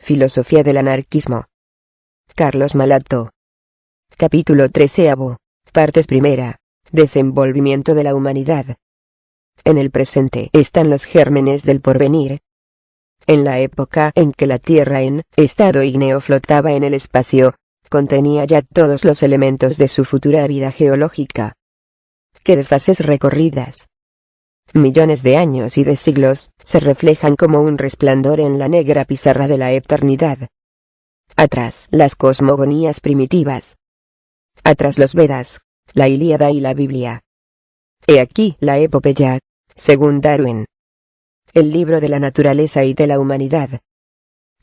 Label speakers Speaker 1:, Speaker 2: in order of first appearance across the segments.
Speaker 1: Filosofía del anarquismo. Carlos Malato. Capítulo 13. Partes primera. Desenvolvimiento de la humanidad. En el presente están los gérmenes del porvenir. En la época en que la Tierra en estado ígneo flotaba en el espacio, contenía ya todos los elementos de su futura vida geológica. Que de fases recorridas, millones de años y de siglos, se reflejan como un resplandor en la negra pizarra de la eternidad. Atrás las cosmogonías primitivas. Atrás los Vedas, la Ilíada y la Biblia. He aquí la epopeya, según Darwin. El libro de la naturaleza y de la humanidad.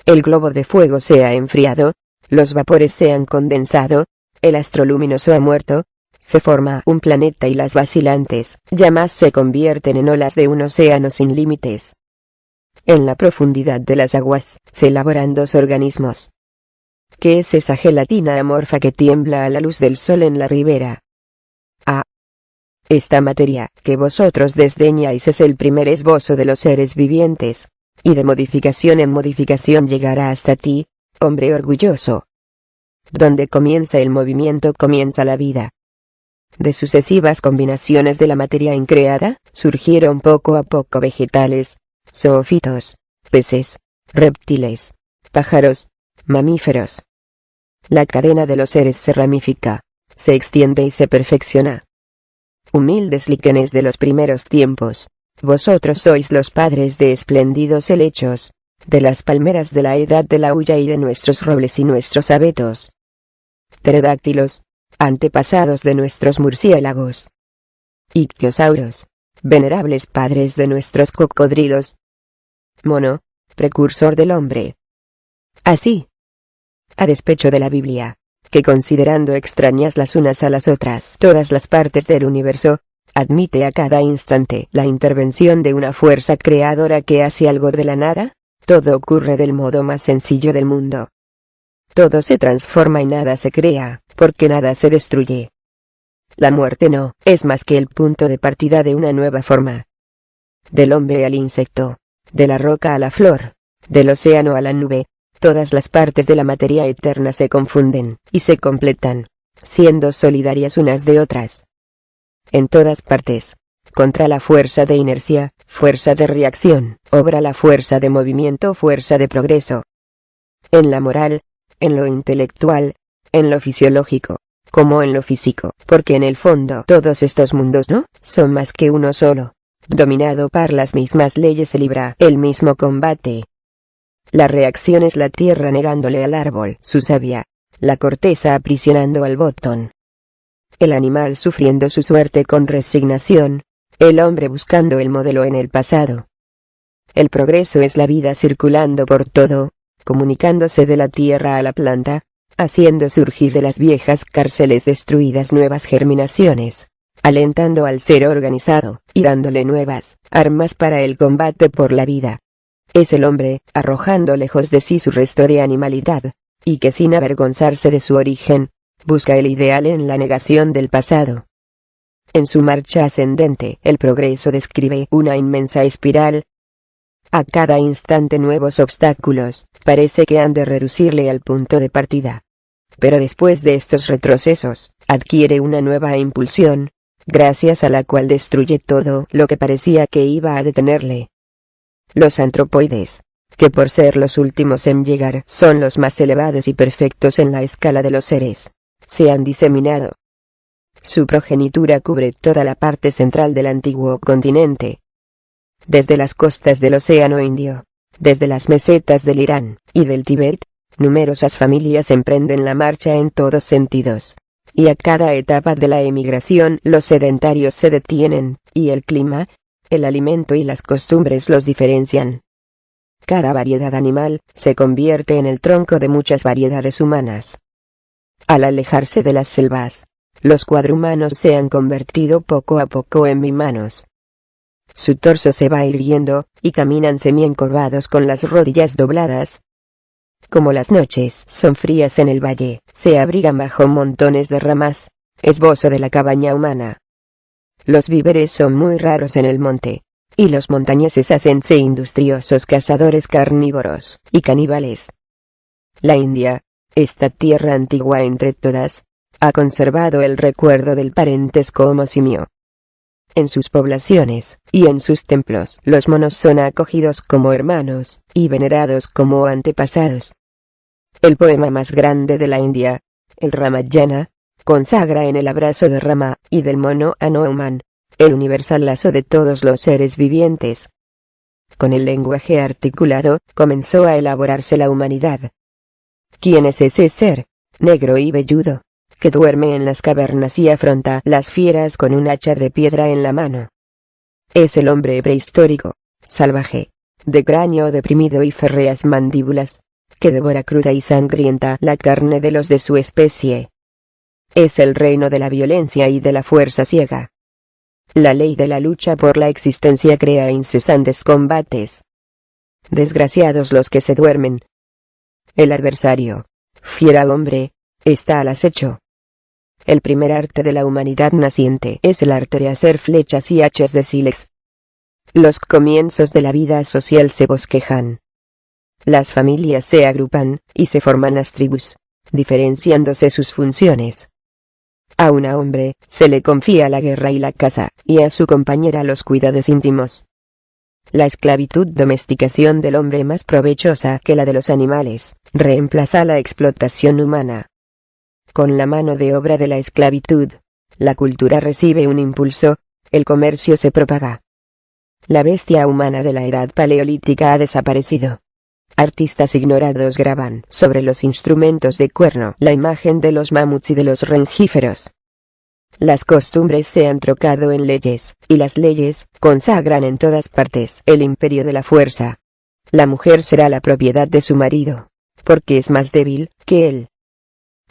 Speaker 1: El globo de fuego se ha enfriado, los vapores se han condensado, el astro luminoso ha muerto, se forma un planeta y las vacilantes llamas se convierten en olas de un océano sin límites. En la profundidad de las aguas se elaboran dos organismos. ¿Qué es esa gelatina amorfa que tiembla a la luz del sol en la ribera? Esta materia que vosotros desdeñáis es el primer esbozo de los seres vivientes, y de modificación en modificación llegará hasta ti, hombre orgulloso. Donde comienza el movimiento comienza la vida. De sucesivas combinaciones de la materia increada, surgieron poco a poco vegetales, zoófitos, peces, reptiles, pájaros, mamíferos. La cadena de los seres se ramifica, se extiende y se perfecciona. Humildes líquenes de los primeros tiempos, vosotros sois los padres de espléndidos helechos, de las palmeras de la edad de la hulla y de nuestros robles y nuestros abetos. Pterodáctilos, antepasados de nuestros murciélagos. Ictiosauros, venerables padres de nuestros cocodrilos. Mono, precursor del hombre. Así, a despecho de la Biblia, que considerando extrañas las unas a las otras todas las partes del universo, admite a cada instante la intervención de una fuerza creadora que hace algo de la nada, todo ocurre del modo más sencillo del mundo. Todo se transforma y nada se crea, porque nada se destruye. La muerte no es más que el punto de partida de una nueva forma. Del hombre al insecto, de la roca a la flor, del océano a la nube, todas las partes de la materia eterna se confunden y se completan, siendo solidarias unas de otras. En todas partes, contra la fuerza de inercia, fuerza de reacción, obra la fuerza de movimiento, fuerza de progreso. En la moral, en lo intelectual, en lo fisiológico, como en lo físico, porque en el fondo todos estos mundos no son más que uno solo. Dominado por las mismas leyes se libra el mismo combate. La reacción es la tierra negándole al árbol su savia, la corteza aprisionando al botón. El animal sufriendo su suerte con resignación, el hombre buscando el modelo en el pasado. El progreso es la vida circulando por todo, comunicándose de la tierra a la planta, haciendo surgir de las viejas cárceles destruidas nuevas germinaciones, alentando al ser organizado, y dándole nuevas armas para el combate por la vida. Es el hombre, arrojando lejos de sí su resto de animalidad, y que sin avergonzarse de su origen, busca el ideal en la negación del pasado. En su marcha ascendente, el progreso describe una inmensa espiral. A cada instante nuevos obstáculos, parece que han de reducirle al punto de partida. Pero después de estos retrocesos, adquiere una nueva impulsión, gracias a la cual destruye todo lo que parecía que iba a detenerle. Los antropoides, que por ser los últimos en llegar son los más elevados y perfectos en la escala de los seres, se han diseminado. Su progenitura cubre toda la parte central del antiguo continente. Desde las costas del Océano Indio, desde las mesetas del Irán y del Tíbet, numerosas familias emprenden la marcha en todos sentidos. Y a cada etapa de la emigración los sedentarios se detienen, y el clima, el alimento y las costumbres los diferencian. Cada variedad animal se convierte en el tronco de muchas variedades humanas. Al alejarse de las selvas, los cuadrumanos se han convertido poco a poco en bimanos. Su torso se va irguiendo, y caminan semi-encorvados con las rodillas dobladas. Como las noches son frías en el valle, se abrigan bajo montones de ramas, esbozo de la cabaña humana. Los víveres son muy raros en el monte, y los montañeses hácense industriosos cazadores carnívoros y caníbales. La India, esta tierra antigua entre todas, ha conservado el recuerdo del parentesco homosimio. En sus poblaciones, y en sus templos, los monos son acogidos como hermanos, y venerados como antepasados. El poema más grande de la India, el Ramayana, consagra en el abrazo de Rama y del mono Hanuman, el universal lazo de todos los seres vivientes. Con el lenguaje articulado, comenzó a elaborarse la humanidad. ¿Quién es ese ser, negro y velludo, que duerme en las cavernas y afronta las fieras con un hacha de piedra en la mano? Es el hombre prehistórico, salvaje, de cráneo deprimido y férreas mandíbulas, que devora cruda y sangrienta la carne de los de su especie. Es el reino de la violencia y de la fuerza ciega. La ley de la lucha por la existencia crea incesantes combates. Desgraciados los que se duermen. El adversario, fiera hombre, está al acecho. El primer arte de la humanidad naciente es el arte de hacer flechas y hachas de sílex. Los comienzos de la vida social se bosquejan. Las familias se agrupan, y se forman las tribus, diferenciándose sus funciones. A un hombre se le confía la guerra y la caza, y a su compañera los cuidados íntimos. La esclavitud, domesticación del hombre más provechosa que la de los animales, reemplaza la explotación humana. Con la mano de obra de la esclavitud, la cultura recibe un impulso, el comercio se propaga. La bestia humana de la edad paleolítica ha desaparecido. Artistas ignorados graban sobre los instrumentos de cuerno la imagen de los mamuts y de los rengíferos. Las costumbres se han trocado en leyes, y las leyes consagran en todas partes el imperio de la fuerza. La mujer será la propiedad de su marido, porque es más débil que él.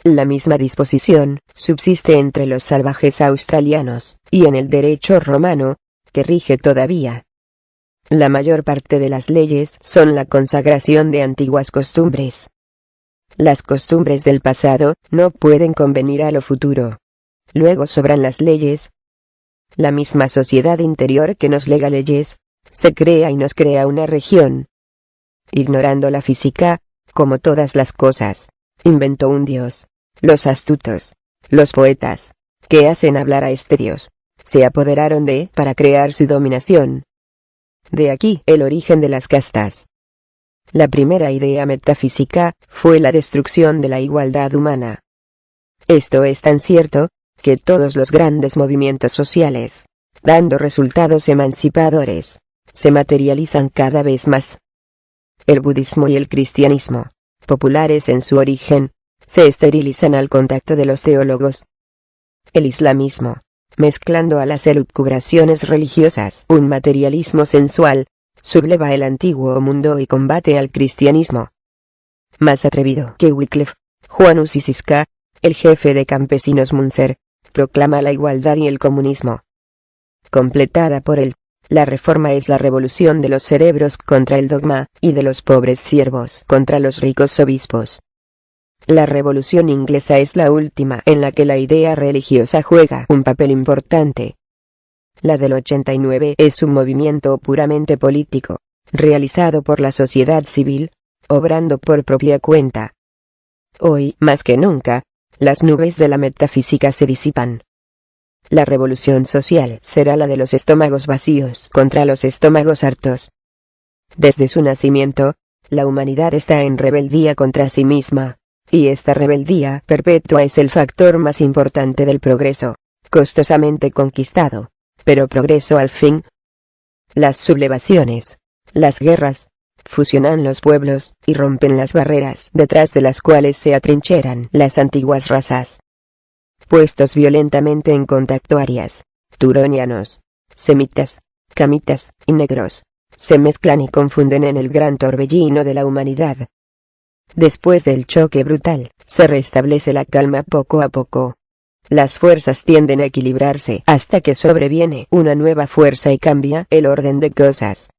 Speaker 1: La misma disposición subsiste entre los salvajes australianos, y en el derecho romano, que rige todavía. La mayor parte de las leyes son la consagración de antiguas costumbres. Las costumbres del pasado no pueden convenir a lo futuro. Luego sobran las leyes. La misma sociedad interior que nos lega leyes, se crea y nos crea una región. Ignorando la física, como todas las cosas, inventó un dios. Los astutos, los poetas, que hacen hablar a este dios, se apoderaron de para crear su dominación. De aquí el origen de las castas. La primera idea metafísica fue la destrucción de la igualdad humana. Esto es tan cierto, que todos los grandes movimientos sociales, dando resultados emancipadores, se materializan cada vez más. El budismo y el cristianismo, populares en su origen, se esterilizan al contacto de los teólogos. El islamismo, mezclando a las elucubraciones religiosas un materialismo sensual, subleva el antiguo mundo y combate al cristianismo. Más atrevido que Wycliffe, Juan Usisisca, el jefe de campesinos Munzer, proclama la igualdad y el comunismo. Completada por él, la reforma es la revolución de los cerebros contra el dogma, y de los pobres siervos contra los ricos obispos. La revolución inglesa es la última en la que la idea religiosa juega un papel importante. La del 89 es un movimiento puramente político, realizado por la sociedad civil, obrando por propia cuenta. Hoy, más que nunca, las nubes de la metafísica se disipan. La revolución social será la de los estómagos vacíos contra los estómagos hartos. Desde su nacimiento, la humanidad está en rebeldía contra sí misma, y esta rebeldía perpetua es el factor más importante del progreso, costosamente conquistado, pero progreso al fin. Las sublevaciones, las guerras, fusionan los pueblos, y rompen las barreras detrás de las cuales se atrincheran las antiguas razas. Puestos violentamente en contacto arias, turonianos, semitas, camitas y negros, se mezclan y confunden en el gran torbellino de la humanidad. Después del choque brutal, se restablece la calma poco a poco. Las fuerzas tienden a equilibrarse hasta que sobreviene una nueva fuerza y cambia el orden de cosas.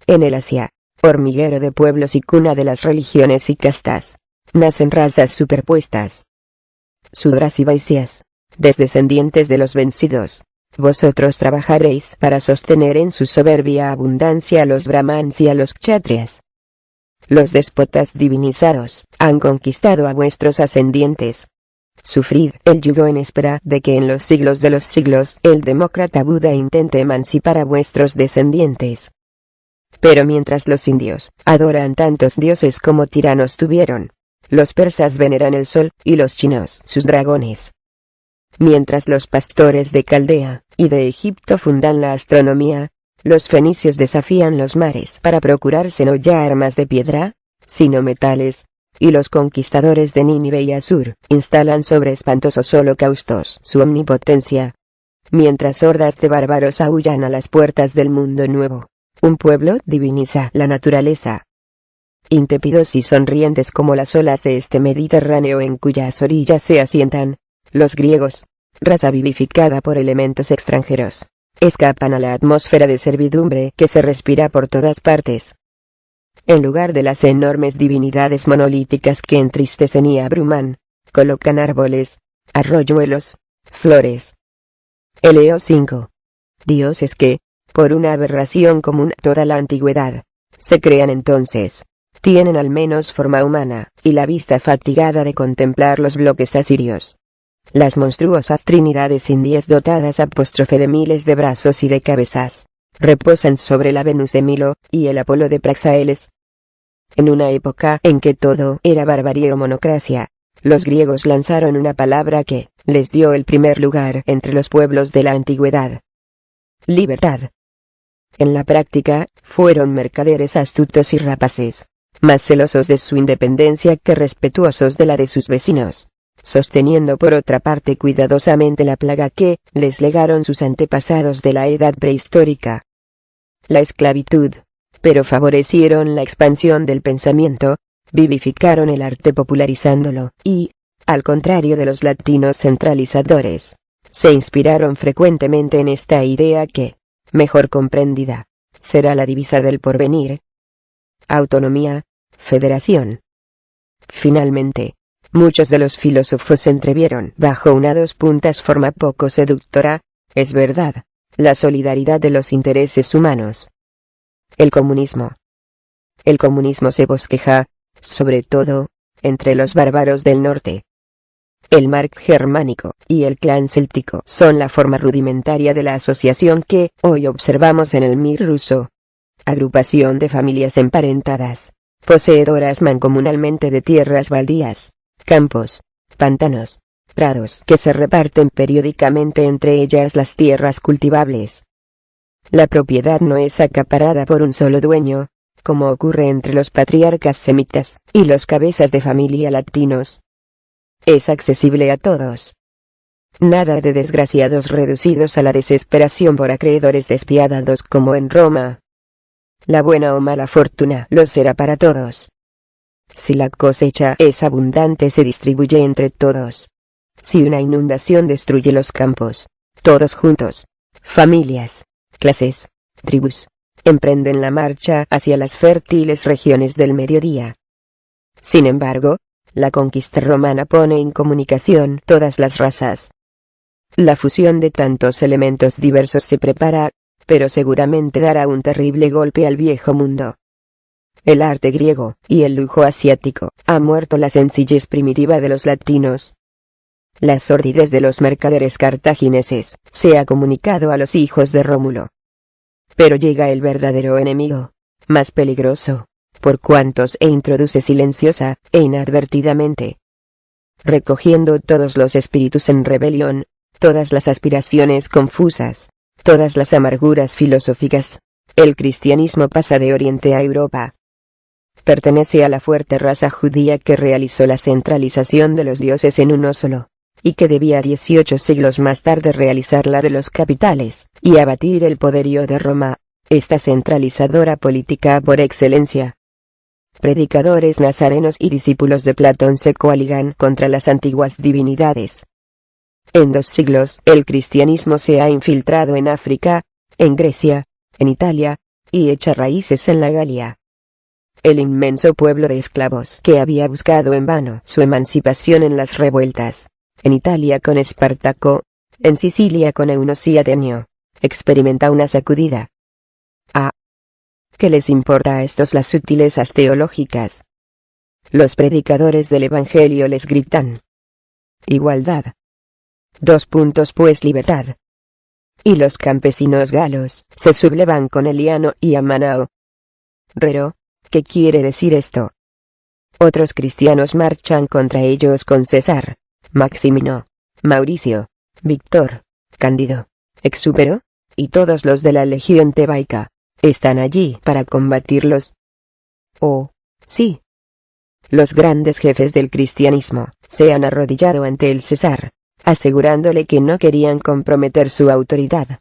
Speaker 1: En el Asia, hormiguero de pueblos y cuna de las religiones y castas, nacen razas superpuestas. Sudras y Vaisyas, descendientes de los vencidos, vosotros trabajaréis para sostener en su soberbia abundancia a los brahmans y a los kshatriyas. Los déspotas divinizados han conquistado a vuestros ascendientes. Sufrid el yugo en espera de que en los siglos de los siglos el demócrata Buda intente emancipar a vuestros descendientes. Pero mientras los indios adoran tantos dioses como tiranos tuvieron, los persas veneran el sol y los chinos sus dragones. Mientras los pastores de Caldea y de Egipto fundan la astronomía, los fenicios desafían los mares para procurarse no ya armas de piedra, sino metales, y los conquistadores de Nínive y Asur instalan sobre espantosos holocaustos su omnipotencia. Mientras hordas de bárbaros aúllan a las puertas del mundo nuevo, un pueblo diviniza la naturaleza. Intépidos y sonrientes como las olas de este Mediterráneo en cuyas orillas se asientan, los griegos, raza vivificada por elementos extranjeros, escapan a la atmósfera de servidumbre que se respira por todas partes. En lugar de las enormes divinidades monolíticas que entristecen y abruman, colocan árboles, arroyuelos, flores. Eleo 5. Dioses que, por una aberración común a toda la antigüedad, se crean entonces, tienen al menos forma humana, y la vista fatigada de contemplar los bloques asirios. Las monstruosas trinidades indias dotadas apóstrofe de miles de brazos y de cabezas, reposan sobre la Venus de Milo, y el Apolo de Praxaeles. En una época en que todo era barbarie o monocracia, los griegos lanzaron una palabra que les dio el primer lugar entre los pueblos de la antigüedad: libertad. En la práctica, fueron mercaderes astutos y rapaces, más celosos de su independencia que respetuosos de la de sus vecinos, sosteniendo por otra parte cuidadosamente la plaga que les legaron sus antepasados de la edad prehistórica: la esclavitud. Pero favorecieron la expansión del pensamiento, vivificaron el arte popularizándolo, y, al contrario de los latinos centralizadores, se inspiraron frecuentemente en esta idea que, mejor comprendida, será la divisa del porvenir: autonomía, federación. Finalmente, muchos de los filósofos entrevieron bajo una dos puntas forma poco seductora, es verdad, la solidaridad de los intereses humanos. El comunismo. El comunismo se bosqueja, sobre todo, entre los bárbaros del norte. El Mark germánico y el clan céltico son la forma rudimentaria de la asociación que hoy observamos en el Mir ruso. Agrupación de familias emparentadas, poseedoras mancomunalmente de tierras baldías, campos, pantanos, prados que se reparten periódicamente entre ellas las tierras cultivables. La propiedad no es acaparada por un solo dueño, como ocurre entre los patriarcas semitas y los cabezas de familia latinos. Es accesible a todos. Nada de desgraciados reducidos a la desesperación por acreedores despiadados como en Roma. La buena o mala fortuna lo será para todos. Si la cosecha es abundante, se distribuye entre todos. Si una inundación destruye los campos, todos juntos, familias, clases, tribus, emprenden la marcha hacia las fértiles regiones del mediodía. Sin embargo, la conquista romana pone en comunicación todas las razas. La fusión de tantos elementos diversos se prepara, pero seguramente dará un terrible golpe al viejo mundo. El arte griego y el lujo asiático ha muerto la sencillez primitiva de los latinos. La sordidez de los mercaderes cartagineses se ha comunicado a los hijos de Rómulo. Pero llega el verdadero enemigo, más peligroso, por cuantos introduce silenciosa e inadvertidamente. Recogiendo todos los espíritus en rebelión, todas las aspiraciones confusas, todas las amarguras filosóficas, el cristianismo pasa de Oriente a Europa. Pertenece a la fuerte raza judía que realizó la centralización de los dioses en uno solo, y que debía 18 siglos más tarde realizar la de los capitales, y abatir el poderío de Roma, esta centralizadora política por excelencia. Predicadores nazarenos y discípulos de Platón se coaligan contra las antiguas divinidades. En 2 siglos, el cristianismo se ha infiltrado en África, en Grecia, en Italia, y echa raíces en la Galia. El inmenso pueblo de esclavos que había buscado en vano su emancipación en las revueltas, en Italia con Espartaco, en Sicilia con Eunos y Atenio, experimenta una sacudida. ¿Qué les importa a estos las sutilezas teológicas? Los predicadores del Evangelio les gritan: igualdad. Pues libertad. Y los campesinos galos se sublevan con Eliano y Amanao. Rero, ¿qué quiere decir esto? Otros cristianos marchan contra ellos con César, Maximino, Mauricio, Víctor, Cándido, Exúpero, y todos los de la legión tebaica, están allí para combatirlos. Oh, sí. Los grandes jefes del cristianismo se han arrodillado ante el César, asegurándole que no querían comprometer su autoridad.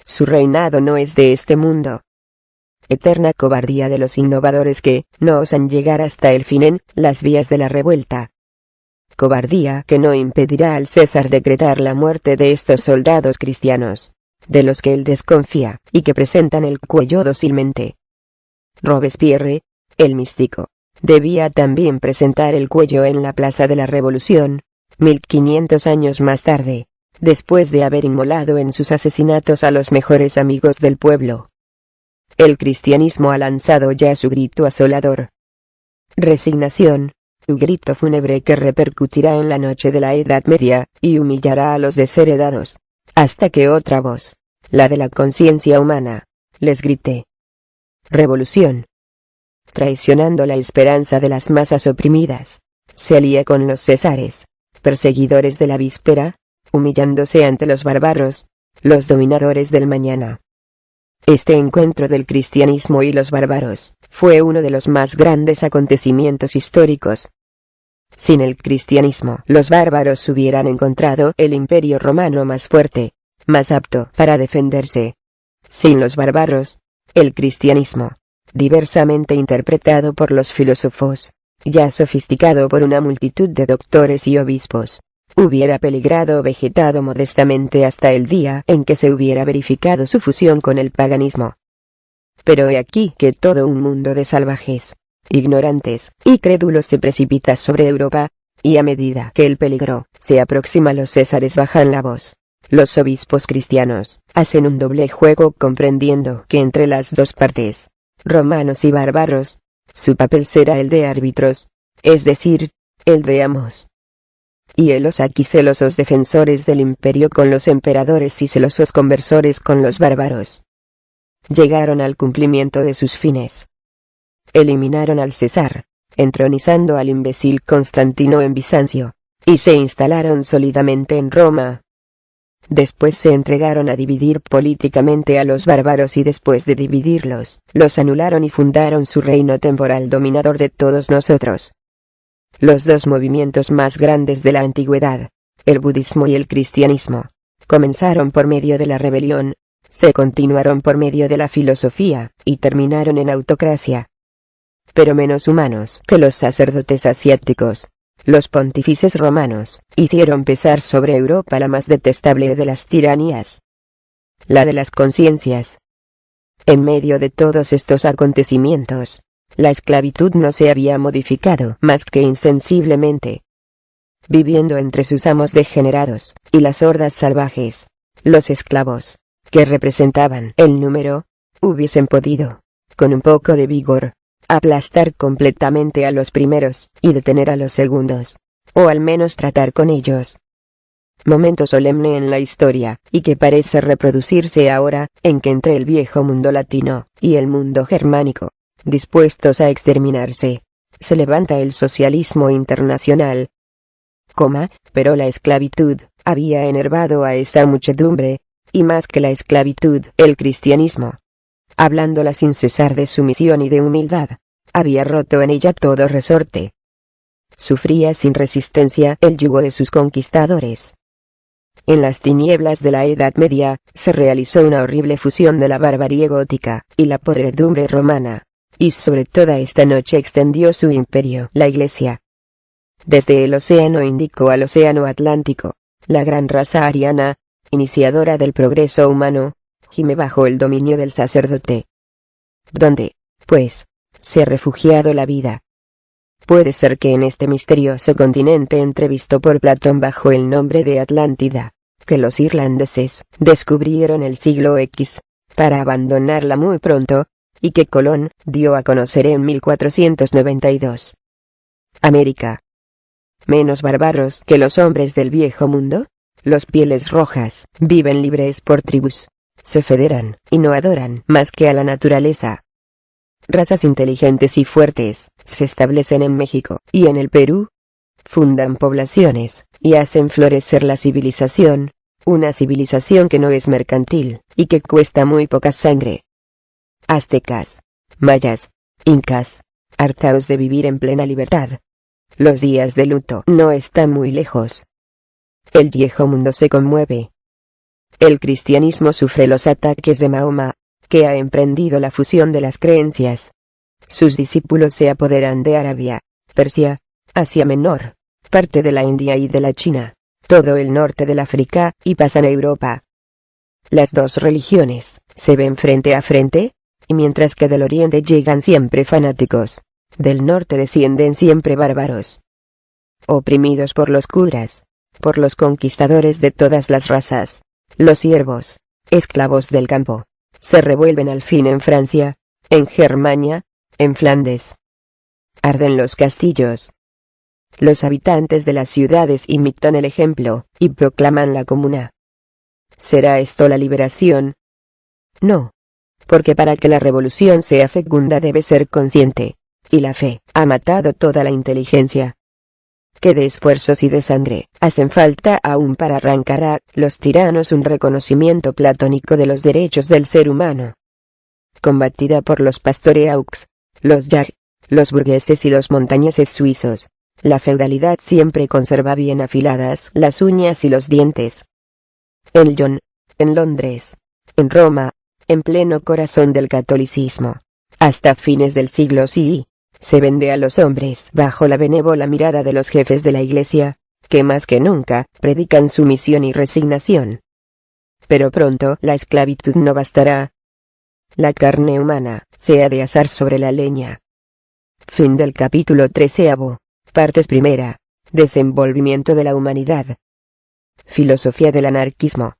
Speaker 1: Su reinado no es de este mundo. Eterna cobardía de los innovadores que no osan llegar hasta el fin en las vías de la revuelta. Cobardía que no impedirá al César decretar la muerte de estos soldados cristianos, de los que él desconfía y que presentan el cuello dócilmente. Robespierre, el místico, debía también presentar el cuello en la Plaza de la Revolución, 1500 años más tarde, después de haber inmolado en sus asesinatos a los mejores amigos del pueblo. El cristianismo ha lanzado ya su grito asolador. Resignación, su grito fúnebre que repercutirá en la noche de la Edad Media, y humillará a los desheredados, hasta que otra voz, la de la conciencia humana, les grite: revolución. Traicionando la esperanza de las masas oprimidas, se alía con los césares, perseguidores de la víspera, humillándose ante los bárbaros, los dominadores del mañana. Este encuentro del cristianismo y los bárbaros fue uno de los más grandes acontecimientos históricos. Sin el cristianismo, los bárbaros hubieran encontrado el imperio romano más fuerte, más apto para defenderse. Sin los bárbaros, el cristianismo, diversamente interpretado por los filósofos, ya sofisticado por una multitud de doctores y obispos, hubiera peligrado o vegetado modestamente hasta el día en que se hubiera verificado su fusión con el paganismo. Pero he aquí que todo un mundo de salvajes, ignorantes y crédulos se precipita sobre Europa, y a medida que el peligro se aproxima, los césares bajan la voz. Los obispos cristianos hacen un doble juego, comprendiendo que entre las dos partes, romanos y bárbaros, su papel será el de árbitros, es decir, el de amos. Y helos aquí celosos defensores del imperio con los emperadores y celosos conversores con los bárbaros. Llegaron al cumplimiento de sus fines. Eliminaron al César, entronizando al imbécil Constantino en Bizancio, y se instalaron sólidamente en Roma. Después se entregaron a dividir políticamente a los bárbaros y después de dividirlos, los anularon y fundaron su reino temporal dominador de todos nosotros. Los dos movimientos más grandes de la antigüedad, el budismo y el cristianismo, comenzaron por medio de la rebelión, se continuaron por medio de la filosofía, y terminaron en autocracia. Pero menos humanos que los sacerdotes asiáticos, los pontífices romanos, hicieron pesar sobre Europa la más detestable de las tiranías, la de las conciencias. En medio de todos estos acontecimientos, la esclavitud no se había modificado más que insensiblemente. Viviendo entre sus amos degenerados, y las hordas salvajes, los esclavos, que representaban el número, hubiesen podido, con un poco de vigor, aplastar completamente a los primeros, y detener a los segundos, o al menos tratar con ellos. Momento solemne en la historia, y que parece reproducirse ahora, en que entre el viejo mundo latino, y el mundo germánico, dispuestos a exterminarse, se levanta el socialismo internacional. Pero la esclavitud había enervado a esta muchedumbre, y más que la esclavitud, el cristianismo, hablándola sin cesar de sumisión y de humildad, había roto en ella todo resorte. Sufría sin resistencia el yugo de sus conquistadores. En las tinieblas de la Edad Media, se realizó una horrible fusión de la barbarie gótica y la podredumbre romana, y sobre toda esta noche extendió su imperio la Iglesia. Desde el Océano Índico al Océano Atlántico, la gran raza ariana, iniciadora del progreso humano, gime bajo el dominio del sacerdote. ¿Dónde, pues, se ha refugiado la vida? Puede ser que en este misterioso continente entrevisto por Platón bajo el nombre de Atlántida, que los irlandeses descubrieron el siglo X, para abandonarla muy pronto, y que Colón dio a conocer en 1492. América. Menos bárbaros que los hombres del viejo mundo, los pieles rojas viven libres por tribus, se federan y no adoran más que a la naturaleza. Razas inteligentes y fuertes se establecen en México y en el Perú, fundan poblaciones y hacen florecer la civilización, una civilización que no es mercantil y que cuesta muy poca sangre. Aztecas, mayas, incas, hartaos de vivir en plena libertad. Los días de luto no están muy lejos. El viejo mundo se conmueve. El cristianismo sufre los ataques de Mahoma, que ha emprendido la fusión de las creencias. Sus discípulos se apoderan de Arabia, Persia, Asia Menor, parte de la India y de la China, todo el norte del África y pasan a Europa. Las dos religiones se ven frente a frente, y mientras que del oriente llegan siempre fanáticos, del norte descienden siempre bárbaros. Oprimidos por los curas, por los conquistadores de todas las razas, los siervos, esclavos del campo, se revuelven al fin en Francia, en Germania, en Flandes. Arden los castillos. Los habitantes de las ciudades imitan el ejemplo, y proclaman la comuna. ¿Será esto la liberación? No. Porque para que la revolución sea fecunda debe ser consciente, y la fe ha matado toda la inteligencia. Que de esfuerzos y de sangre hacen falta aún para arrancar a los tiranos un reconocimiento platónico de los derechos del ser humano. Combatida por los pastoreaux, los yag, los burgueses y los montañeses suizos, la feudalidad siempre conserva bien afiladas las uñas y los dientes. En Lyon, en Londres, en Roma, en pleno corazón del catolicismo, hasta fines del siglo CI, se vende a los hombres bajo la benévola mirada de los jefes de la Iglesia, que más que nunca predican sumisión y resignación. Pero pronto la esclavitud no bastará. La carne humana se ha de asar sobre la leña. Fin del capítulo 13. Partes primera. Desenvolvimiento de la humanidad. Filosofía del anarquismo.